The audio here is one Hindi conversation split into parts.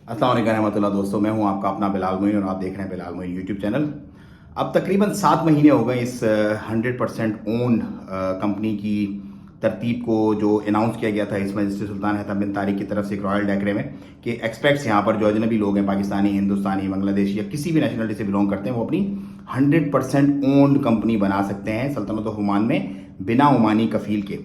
अस्सलाम वालेकुम रहमतुल्लाह। दोस्तों, मैं हूं आपका अपना बिलाल मोइन और आप देख रहे हैं बिलाल मोइन यूट्यूब चैनल। अब तकरीबन 7 महीने हो गए इस 100% ओन्ड कंपनी की तरतीब को जो अनाउंस किया गया था इस मजलिस सुल्तान हैथम बिन तारिक की तरफ से एक रॉयल डेक्रे में कि एक्सपेक्ट्स यहाँ पर जो अजनबी लोग हैं, पाकिस्तानी, हिंदुस्तानी, बांग्लादेशी या किसी भी नेशनलिटी से बिलोंग करते हैं, वो अपनी 100% ओन्ड कंपनी बना सकते हैं सल्तनत ओमान में बिना ओमानी कफील के।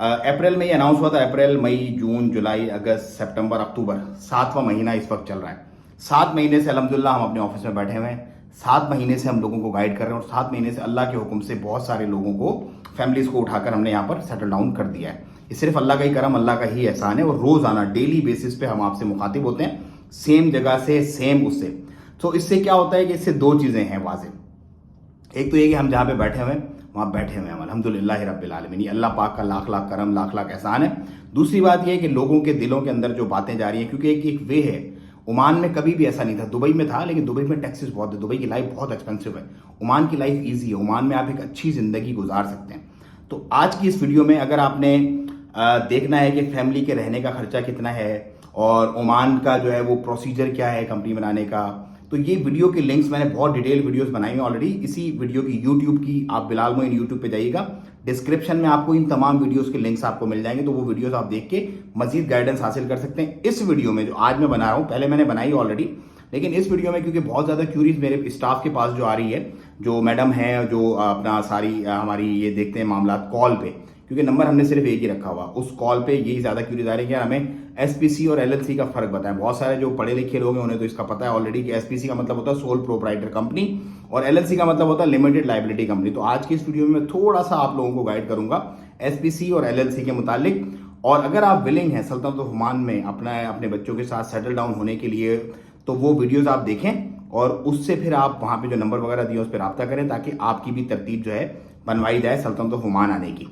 अप्रैल में ये अनाउंस हुआ था। अप्रैल, मई, जून, जुलाई, अगस्त, सितंबर, अक्टूबर, 7वां महीना इस वक्त चल रहा है। 7 महीने से अल्हम्दुलिल्लाह हम अपने ऑफिस में बैठे हुए हैं। 7 महीने से हम लोगों को गाइड कर रहे हैं और 7 महीने से अल्लाह के हुक्म से बहुत सारे लोगों को, फैमिलीज को उठाकर हमने यहाँ पर सेटल डाउन कर दिया है। ये सिर्फ अल्लाह का ही करम, अल्लाह का ही एहसान है। और रोजाना डेली बेसिस पे हम आपसे मुखातिब होते हैं, सेम जगह से, सेम उससे। तो इससे क्या होता है कि इससे दो चीजें हैं वाज़ेह। एक तो ये कि हम जहाँ पे बैठे हुए हैं वहाँ बैठे हुए हैं अल्हम्दुलिल्लाह रब्बिल आलमीन, अल्लाह पाक का लाख लाख करम, लाख लाख एहसान है। दूसरी बात यह है कि लोगों के दिलों के अंदर जो बातें जा रही हैं, क्योंकि एक वे है, ओमान में कभी भी ऐसा नहीं था। दुबई में था, लेकिन दुबई में टैक्सेस बहुत है, दुबई की लाइफ बहुत एक्सपेंसिव है। ओमान की लाइफ ईजी है, ओमान में आप एक अच्छी जिंदगी गुजार सकते हैं। तो आज की इस वीडियो में अगर आपने देखना है कि फैमिली के रहने का खर्चा कितना है और ओमान का जो है वो प्रोसीजर क्या है कंपनी बनाने का, तो ये वीडियो के लिंक्स मैंने बहुत डिटेल वीडियोस बनाई हैं ऑलरेडी। इसी वीडियो की यूट्यूब की, आप बिलाल मोइन यूट्यूब पे जाइएगा, डिस्क्रिप्शन में आपको इन तमाम वीडियोस के लिंक्स आपको मिल जाएंगे। तो वो वीडियोस आप देख के मजीद गाइडेंस हासिल कर सकते हैं। इस वीडियो में जो आज मैं बना रहा हूँ, पहले मैंने बनाई ऑलरेडी, लेकिन इस वीडियो में क्योंकि बहुत ज़्यादा क्यूरीज मेरे स्टाफ के पास जो आ रही है, जो मैडम है जो अपना सारी हमारी ये देखते हैं मामला कॉल पे, क्योंकि नंबर हमने सिर्फ एक ही रखा हुआ, उस कॉल पे यही ज़्यादा क्यूरीज आ रही है कि हमें एसपीसी और एलएलसी का फर्क बताएं। बहुत सारे जो पढ़े लिखे लोग हैं उन्हें तो इसका पता है ऑलरेडी कि एसपीसी का मतलब होता है सोल प्रोप्राइटर कंपनी और एलएलसी का मतलब होता है लिमिटेड लाइबिलिटी कंपनी। तो आज की इस वीडियो में मैं थोड़ा सा आप लोगों को गाइड करूंगा एसपीसी और एलएलसी के मुतालिक। और अगर आप विलिंग हैं सल्तनत ओमान में अपने बच्चों के साथ सेटल डाउन होने के लिए, तो वो वीडियोज आप देखें और उससे फिर आप वहां पे जो नंबर वगैरह दिए उस पर रब्ता करें, ताकि आपकी भी तरतीब जो है बनवाई जाए सल्तनत ओमान आने की।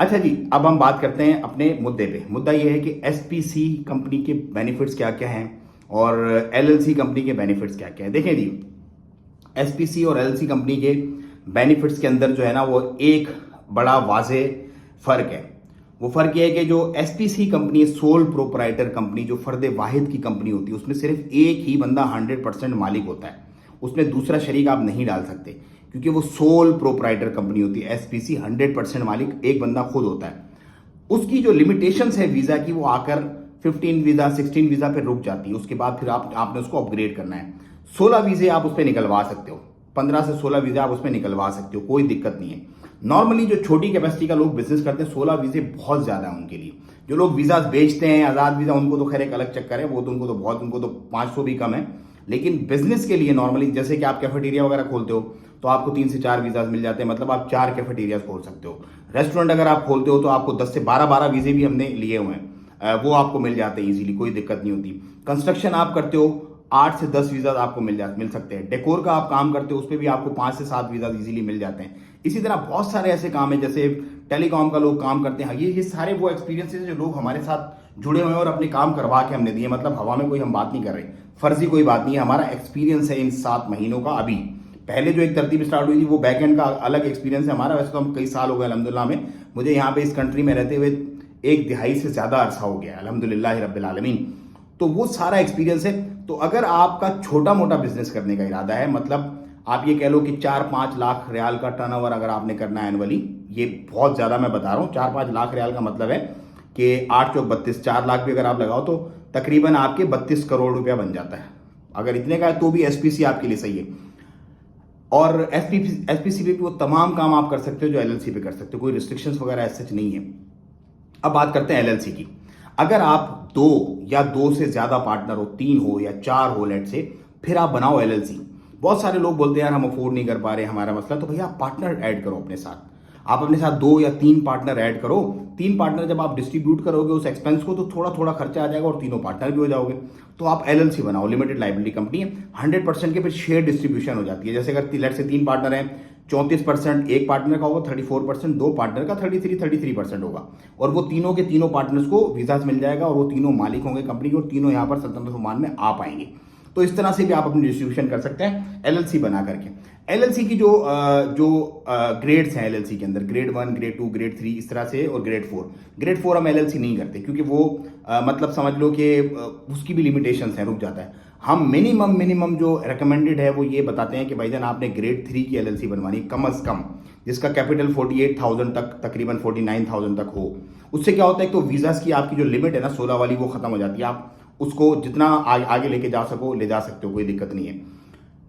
अच्छा जी, अब हम बात करते हैं अपने मुद्दे पे। मुद्दा यह है कि एसपीसी कंपनी के बेनिफिट्स क्या क्या हैं और एलएलसी कंपनी के बेनिफिट्स क्या क्या हैं। देखें जी, एसपीसी और एलएलसी कंपनी के बेनिफिट्स के अंदर जो है ना, वो एक बड़ा वाज़ेह फर्क है। वो फर्क यह है कि जो SPC company, sole proprietor company, जो फर्द वाहिद की कंपनी होती है, उसमें सिर्फ एक ही बंदा 100% मालिक होता है, उसमें दूसरा शरीक आप नहीं डाल सकते, क्योंकि वो सोल प्रोप्राइटर कंपनी होती है। एसपीसी 100% मालिक एक बंदा खुद होता है। उसकी जो लिमिटेशंस है वीजा की, वो आकर 15 वीजा, 16 वीजा पे रुक जाती है। उसके बाद फिर आपने उसको अपग्रेड करना है। 16 वीजे आप उस पर निकलवा सकते हो, 15 से 16 वीजा आप उसमें निकलवा सकते हो, कोई दिक्कत नहीं है। नॉर्मली जो छोटी कैपेसिटी का लोग बिजनेस करते हैं, 16 वीजे बहुत ज्यादा है उनके लिए। जो लोग वीजा बेचते हैं, आजाद वीजा, उनको तो खैर एक अलग चक्कर है, वो तो उनको तो 500 भी कम है। लेकिन बिजनेस के लिए नॉर्मली, जैसे कि आप कैफेटेरिया वगैरह खोलते हो तो आपको 3 से 4 वीजा मिल जाते हैं, मतलब आप 4 कैफेटेरियाज खोल सकते हो। रेस्टोरेंट अगर आप खोलते हो तो आपको 10 से 12 वीजे भी हमने लिए हुए हैं, वो आपको मिल जाते हैं इजीली, कोई दिक्कत नहीं होती। कंस्ट्रक्शन आप करते हो, 8 से 10 वीजा आपको मिल सकते हैं। डेकोर का आप काम करते हो, उस पर भी आपको 5 से 7 वीजा इजीली मिल जाते हैं। इसी तरह बहुत सारे ऐसे काम है, जैसे टेलीकॉम का लोग काम करते हैं। ये सारे वो एक्सपीरियंसेस जो लोग हमारे साथ जुड़े हुए हैं और अपने काम करवा के हमने दिए, मतलब हवा में कोई हम बात नहीं कर रहे, फर्जी कोई बात नहीं है, हमारा एक्सपीरियंस है इन 7 महीनों का। अभी पहले जो एक तरतीब स्टार्ट हुई थी वो बैक एंड का अलग एक्सपीरियंस है हमारा। वैसे तो हम कई साल हो गए अल्हम्दुलिल्लाह में, मुझे यहाँ पे इस कंट्री में रहते हुए 1 दिहाई से ज्यादा अरसा हो गया अल्हम्दुलिल्लाह रब्बिल आलमीन। तो वो सारा एक्सपीरियंस है। तो अगर आपका छोटा मोटा बिजनेस करने का इरादा है, मतलब आप ये कह लो कि 4-5 लाख रियाल का टर्नओवर अगर आपने करना है एनुअली, ये बहुत ज्यादा मैं बता रहा हूँ, 4-5 लाख रियाल का मतलब है कि 8 चौक 32, 4 लाख भी अगर आप लगाओ तो तकरीबन आपके 32 करोड़ रुपया बन जाता है। अगर इतने का है तो भी एसपीसी आपके लिए सही है। और एसपीसी पे भी वो तमाम काम आप कर सकते हो जो एलएलसी पे कर सकते हो, कोई रिस्ट्रिक्शंस वगैरह ऐसा नहीं है। अब बात करते हैं एलएलसी की। अगर आप 2 या 2 से ज्यादा पार्टनर हो, 3 हो या 4 हो लेट से, फिर आप बनाओ एलएलसी। बहुत सारे लोग बोलते हैं यार हम अफोर्ड नहीं कर पा रहे, हमारा मसला, तो भैया आप पार्टनर ऐड करो अपने साथ। आप अपने साथ 2 या 3 पार्टनर ऐड करो। 3 पार्टनर जब आप डिस्ट्रीब्यूट करोगे उस एक्सपेंस को, तो थोड़ा थोड़ा खर्चा आ जाएगा और तीनों पार्टनर भी हो जाओगे। तो आप एलएलसी बनाओ, लिमिटेड लाइबिलिटी कंपनी है, 100% के फिर शेयर डिस्ट्रीब्यूशन हो जाती है। जैसे अगर लेट से 3 पार्टनर हैं, 34% एक पार्टनर का होगा, 34% 2 पार्टनर का, 33% होगा। और वो तीनों के तीनों पार्टनर्स को वीजाज मिल जाएगा और वो तीनों मालिक होंगे कंपनी के और तीनों यहाँ पर सल्तनत ओमान में आ पाएंगे। तो इस तरह से भी आप अपनी डिस्ट्रीब्यूशन कर सकते हैं एलएलसी बना करके। एलएलसी की जो ग्रेड्स हैं एलएलसी के अंदर, ग्रेड 1, ग्रेड 2, ग्रेड 3 इस तरह से, और ग्रेड 4। ग्रेड 4 हम एलएलसी नहीं करते क्योंकि वो मतलब समझ लो कि उसकी भी लिमिटेशंस हैं, रुक जाता है। हम मिनिमम जो रिकमेंडेड है वो ये बताते हैं कि भाईजान आपने ग्रेड 3 की एलएलसी बनवानी कम अज कम, जिसका कैपिटल 48,000 तक, तकरीबन 49,000 तक हो। उससे क्या होता है, तो वीज़ास की आपकी जो लिमिट है ना 16 वाली, वो खत्म हो जाती है। आप उसको जितना आगे लेके जा सको ले जा सकते हो, कोई दिक्कत नहीं है।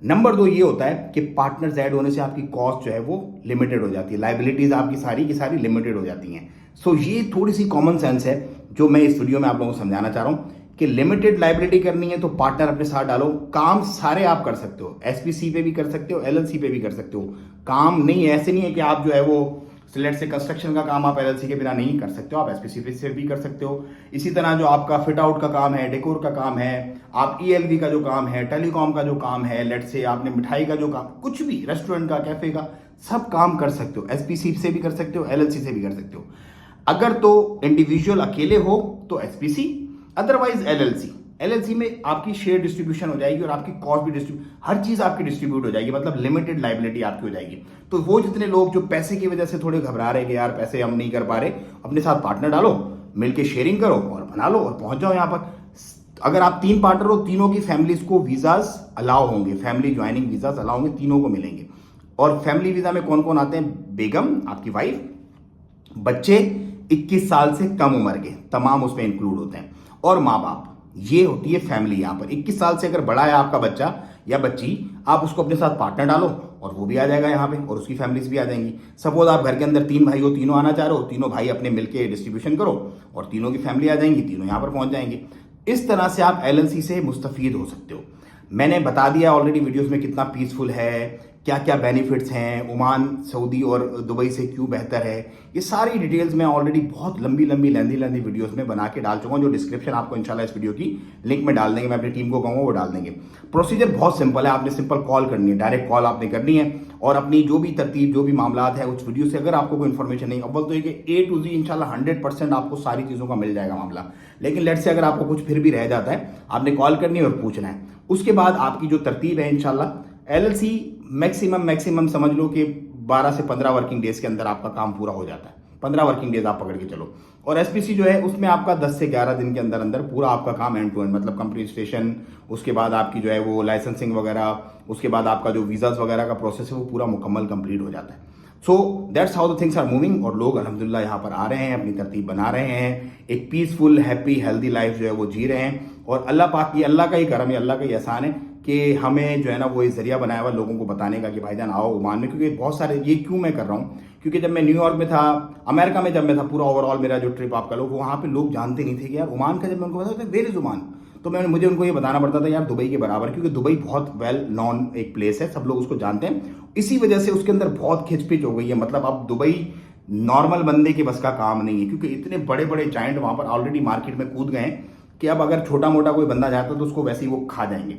नंबर 2 ये होता है कि पार्टनर्स ऐड होने से आपकी कॉस्ट जो है वो लिमिटेड हो जाती है, लाइबिलिटीज आपकी सारी की सारी लिमिटेड हो जाती हैं। सो ये थोड़ी सी कॉमन सेंस है जो मैं इस वीडियो में आप लोगों को समझाना चाह रहा हूं कि लिमिटेड लाइबिलिटी करनी है तो पार्टनर अपने साथ डालो। काम सारे आप कर सकते हो, एसपीसी पे भी कर सकते हो, एलएलसी पे भी कर सकते हो। काम नहीं है, ऐसे नहीं है कि आप जो है वो सिलेक्ट से कंस्ट्रक्शन का काम आप एलएलसी के बिना नहीं कर सकते हो, आप एसपीसी से भी कर सकते हो। इसी तरह जो आपका फिट आउट का काम है, डेकोर का काम है, आप ईएलवी का जो काम है, टेलीकॉम का जो काम है, लेट से आपने मिठाई का जो काम, कुछ भी रेस्टोरेंट का, कैफे का, सब काम कर सकते हो। एसपीसी से भी कर सकते हो, एलएलसी से भी कर सकते हो। अगर तो इंडिविजुअल अकेले हो तो एसपीसी, अदरवाइज एलएलसी। एलएलसी में आपकी शेयर डिस्ट्रीब्यूशन हो जाएगी और आपकी कॉस्ट भी हर चीज आपकी डिस्ट्रीब्यूट हो जाएगी, मतलब लिमिटेड लाइबिलिटी आपकी हो जाएगी। तो वो जितने लोग जो पैसे की वजह से थोड़े घबरा रहे कि यार पैसे हम नहीं कर पा रहे, अपने साथ पार्टनर डालो, मिलके शेयरिंग करो और बना लो और पहुंच जाओ यहाँ पर। अगर आप 3 पार्टनर हो, तीनों की फैमिलीज को वीजाज अलाउ होंगे, फैमिली ज्वाइनिंग वीजाज अलाउ होंगे, तीनों को मिलेंगे। और फैमिली वीजा में कौन कौन आते हैं, बेगम आपकी वाइफ, बच्चे 21 साल से कम उम्र के तमाम उसमें इंक्लूड होते हैं, और माँ बाप। ये होती है फैमिली। यहाँ पर 21 साल से अगर बड़ा है आपका बच्चा या बच्ची, आप उसको अपने साथ पार्टनर डालो और वो भी आ जाएगा यहाँ पे, और उसकी फैमिलीज भी आ जाएंगी। सपोज आप घर के अंदर 3 भाई हो, तीनों आना चाह रहे हो, तीनों भाई अपने मिलके डिस्ट्रीब्यूशन करो और तीनों की फैमिली आ जाएंगी, तीनों यहाँ पर पहुंच जाएंगे। इस तरह से आप एलएलसी से मुस्तफीद हो सकते हो। मैंने बता दिया ऑलरेडी वीडियोस में कितना पीसफुल है, क्या क्या बेनिफिट्स हैं, ओमान, सऊदी और दुबई से क्यों बेहतर है। ये सारी डिटेल्स मैं ऑलरेडी बहुत लंबी लेंदी वीडियोस में बना के डाल चुका हूँ, जो डिस्क्रिप्शन आपको इंशाल्लाह इस वीडियो की लिंक में डाल देंगे। मैं अपनी टीम को कहूँगा वो डाल देंगे। प्रोसीजर बहुत सिंपल है, आपने सिंपल कॉल करनी है, डायरेक्ट कॉल आपने करनी है, और अपनी जो भी तरतीब, जो भी मामला है उस वीडियो से अगर आपको कोई इन्फॉर्मेशन नहीं, अव्वल तो ये कि A to Z इंशाल्लाह 100% आपको सारी चीज़ों का मिल जाएगा मामला। लेकिन लेट से अगर आपको कुछ फिर भी रह जाता है, आपने कॉल करनी है और पूछना है। उसके बाद आपकी जो तरतीब है इंशाल्लाह एलएलसी मैक्सिमम समझ लो कि 12 से 15 वर्किंग डेज के अंदर आपका काम पूरा हो जाता है। 15 वर्किंग डेज आप पकड़ के चलो। और एसपीसी जो है उसमें आपका 10 से 11 दिन के अंदर अंदर पूरा आपका काम एंड टू एंड, मतलब कंपनी रजिस्ट्रेशन, उसके बाद आपकी जो है वो लाइसेंसिंग वगैरह, उसके बाद आपका जो वीजास वगैरह का प्रोसेस है वो पूरा मुकम्मल कंप्लीट हो जाता है। So that's how the things are moving. और लोग अल्हम्दुलिल्लाह यहाँ पर आ रहे हैं, अपनी तरतीब बना रहे हैं, एक पीसफुल हैप्पी हेल्दी लाइफ जो है वो जी रहे हैं। और अल्लाह पाक, ये अल्लाह का ही करम है, अल्लाह का ही एहसान है कि हमें जो है ना वो एक जरिया बनाया हुआ लोगों को बताने का कि भाईजान आओ ओमान में। क्योंकि बहुत सारे, ये क्यों मैं कर रहा हूँ, क्योंकि जब मैं न्यूयॉर्क में था, अमेरिका में जब मैं था, पूरा ओवरऑल मेरा जो ट्रिप आप करो, वहाँ पे लोग जानते नहीं थे कि यार ओमान का। जब मैं उनको बताता था वेयर इज ओमान, तो मुझे उनको ये बताना पड़ता था यार दुबई के बराबर, क्योंकि दुबई बहुत वेल नॉन एक प्लेस है, सब लोग उसको जानते हैं। इसी वजह से उसके अंदर बहुत खिचपिच हो गई है, मतलब अब दुबई नॉर्मल बंदे के बस का काम नहीं है, क्योंकि इतने बड़े बड़े जाइंट वहाँ पर ऑलरेडी मार्केट में कूद गए हैं कि अब अगर छोटा मोटा कोई बंदा जाता तो उसको वैसे ही वो खा जाएंगे।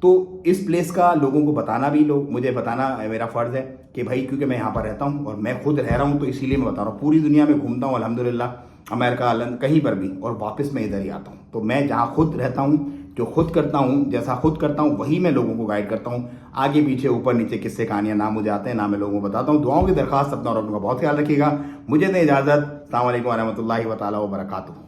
तो इस प्लेस का लोगों को बताना भी, मुझे बताना मेरा फ़र्ज़ है कि भाई, क्योंकि मैं यहाँ पर रहता हूँ और मैं खुद रह रहा हूँ, तो इसीलिए मैं बता रहा हूँ। पूरी दुनिया में घूमता हूँ अल्हम्दुलिल्लाह, अमेरिका, लंदन, कहीं पर भी, और वापस मैं इधर ही आता हूँ। तो मैं जहाँ खुद रहता हूँ, जो खुद करता हूँ, जैसा खुद करता हूँ वही मैं लोगों को गाइड करता हूँ। आगे पीछे ऊपर नीचे किस्से कहानियाँ ना मुझे आते हैं, ना मैं लोगों को बताता हूँ। दुआओं की दरखास्त, अपना और अपना बहुत ख्याल रखिएगा। मुझे दें इजाज़त। अस्सलाम वालेकुम व रहमतुल्लाहि व तआला व बरकातुहू।